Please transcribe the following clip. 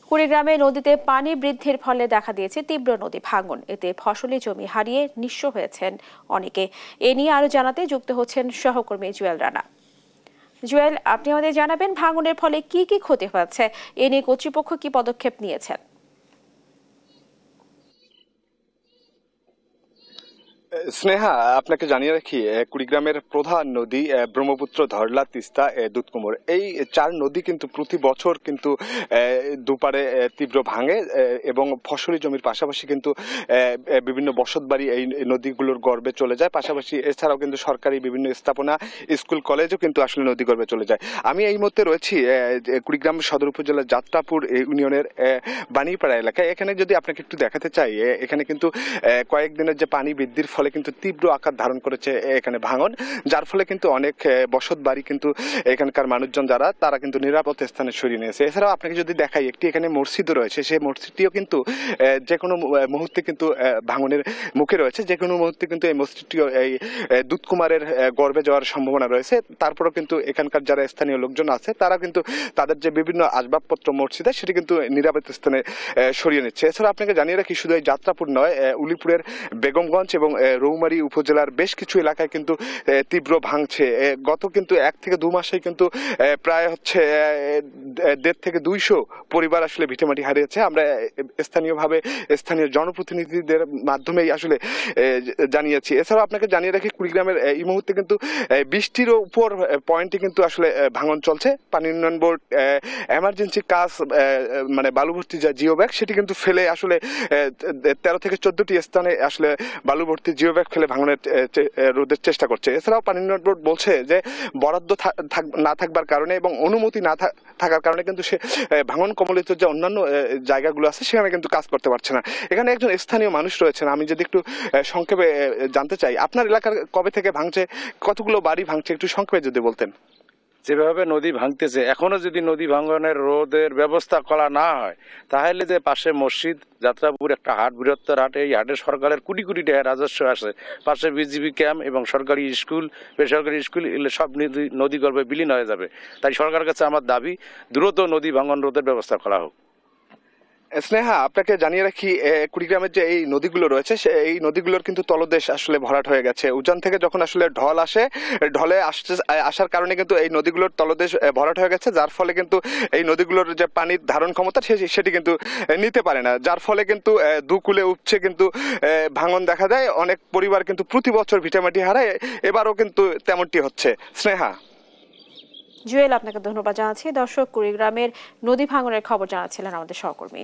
কুড়িগ্রামে নদীতে পানি বৃদ্ধির ফলে দেখা দিয়েছে তীব্র নদী ভাঙন। এতে ফসলি জমি হারিয়ে নিঃস্ব হয়েছেন অনেকে। এ নিয়ে আরো জানাতে যুক্ত হচ্ছেন সহকর্মী জুয়েল রানা। জুয়েল, আপনি আমাদের জানাবেন ভাঙনের ফলে কি কি ক্ষতি হয়েছে, এ নিয়ে কর্তৃপক্ষ কি পদক্ষেপ নিয়েছেন? স্নেহা, আপনাকে জানিয়ে রাখি কুড়িগ্রামের প্রধান নদী ব্রহ্মপুত্র, ধরলা, তিস্তা, দুধকুমোর, এই চার নদী কিন্তু প্রতি বছর কিন্তু দুপারে তীব্র ভাঙে এবং ফসলি জমির পাশাপাশি কিন্তু বিভিন্ন বসতবাড়ি এই নদীগুলোর গর্ভে চলে যায়। পাশাপাশি এছাড়াও কিন্তু সরকারি বিভিন্ন স্থাপনা, স্কুল, কলেজও কিন্তু আসলে নদী গর্ভে চলে যায়। আমি এই মুহূর্তে রয়েছি কুড়িগ্রাম সদর উপজেলার যাত্রাপুর ইউনিয়নের বাণীপাড়া এলাকায়। এখানে যদি আপনাকে একটু দেখাতে চাই, এখানে কিন্তু কয়েকদিনের যে পানি বৃদ্ধির ফলে কিন্তু তীব্র আকার ধারণ করেছে এখানে ভাঙন, যার ফলে কিন্তু অনেক বসত বাড়ি কিন্তু এখানকার মানুষজন যারা তারা কিন্তু নিরাপদ স্থানে সরিয়ে নিয়েছে। এছাড়াও আপনাকে যদি দেখাই, একটি এখানে মসজিদও রয়েছে, সেই মসজিদটিও কিন্তু যে কোনো মুহূর্তে কিন্তু ভাঙনের মুখে রয়েছে। যে কোনো মুহূর্তে কিন্তু এই মসজিদটিও এই দুধকুমারের গর্ভে যাওয়ার সম্ভাবনা রয়েছে। তারপরেও কিন্তু এখানকার যারা স্থানীয় লোকজন আছে তারা কিন্তু তাদের যে বিভিন্ন আসবাবপত্র মসজিদে সেটি কিন্তু নিরাপদ স্থানে সরিয়ে নিচ্ছে। এছাড়া আপনাকে জানিয়ে রাখি, শুধু এই যাত্রাপুর নয়, উলিপুরের বেগমগঞ্জ এবং রৌমারী উপজেলার বেশ কিছু এলাকায় কিন্তু তীব্র ভাঙছে। গত কিন্তু 1 থেকে 2 মাসেই কিন্তু প্রায় হচ্ছে 1.5 থেকে 200 পরিবার আসলে ভিটেমাটি হারিয়েছে। আমরা স্থানীয়ভাবে স্থানীয় জনপ্রতিনিধিদের মাধ্যমেই আসলে জানিয়েছি। এছাড়াও আপনাকে জানিয়ে রাখি, কুড়িগ্রামের এই মুহূর্তে কিন্তু 20টির উপর পয়েন্টে কিন্তু আসলে ভাঙন চলছে। পানি উন্নয়ন বোর্ড এমার্জেন্সি কাজ মানে বালুভর্তি যা জিও ব্যাগ, সেটি কিন্তু ফেলে আসলে 13 থেকে 14টি স্থানে আসলে বালুভর্তি জিও ব্যাগ ফেলে ভাঙনের রোধের চেষ্টা করছে। এছাড়াও পানি উন্নয়ন বোর্ড বলছে যে বরাদ্দ না থাকবার কারণে এবং অনুমতি না থাকার কারণে কিন্তু সে ভাঙন কবলিত যে অন্যান্য জায়গাগুলো আছে সেখানে কিন্তু কাজ করতে পারছে না। এখানে একজন স্থানীয় মানুষ রয়েছেন, আমি যদি একটু সংক্ষেপে জানতে চাই, আপনার এলাকার কবে থেকে ভাঙছে, কতগুলো বাড়ি ভাঙছে, একটু সংক্ষেপে যদি বলতেন। যেভাবে নদী ভাঙতেছে, এখনো যদি নদী ভাঙনের রোধের ব্যবস্থা করা না হয়, তাহলে যে পাশে মসজিদ, যাত্রাপুর একটা হাট, বৃহত্তর হাট, এই হাটে সরকারের কোটি কোটি টাকা রাজস্ব আসে, পাশে বিজিবি ক্যাম্প এবং সরকারি স্কুল, বেসরকারি স্কুল, এগুলো সব নদী গর্ভে বিলীন হয়ে যাবে। তাই সরকারের কাছে আমার দাবি, দ্রুত নদী ভাঙন রোধের ব্যবস্থা করা হোক। স্নেহা, আপনাকে জানিয়ে রাখি, কুড়িগ্রামের যে এই নদীগুলো রয়েছে এই নদীগুলোর কিন্তু তলদেশ আসলে ভরাট হয়ে গেছে। উজান থেকে যখন আসলে ঢল আসে, ঢলে আসার কারণে কিন্তু এই নদীগুলোর তলদেশ ভরাট হয়ে গেছে, যার ফলে কিন্তু এই নদীগুলোর যে পানির ধারণ ক্ষমতা সেটি কিন্তু নিতে পারে না, যার ফলে কিন্তু দুকুলে উপচে কিন্তু ভাঙন দেখা দেয়। অনেক পরিবার কিন্তু প্রতি বছর ভিটামাটি হারায়, এবারও কিন্তু তেমনটি হচ্ছে। স্নেহা। জুয়েল, আপনাকে ধন্যবাদ জানাচ্ছি। দর্শক, কুড়িগ্রামের নদী ভাঙনের খবর জানাচ্ছিলেন আমাদের সহকর্মী।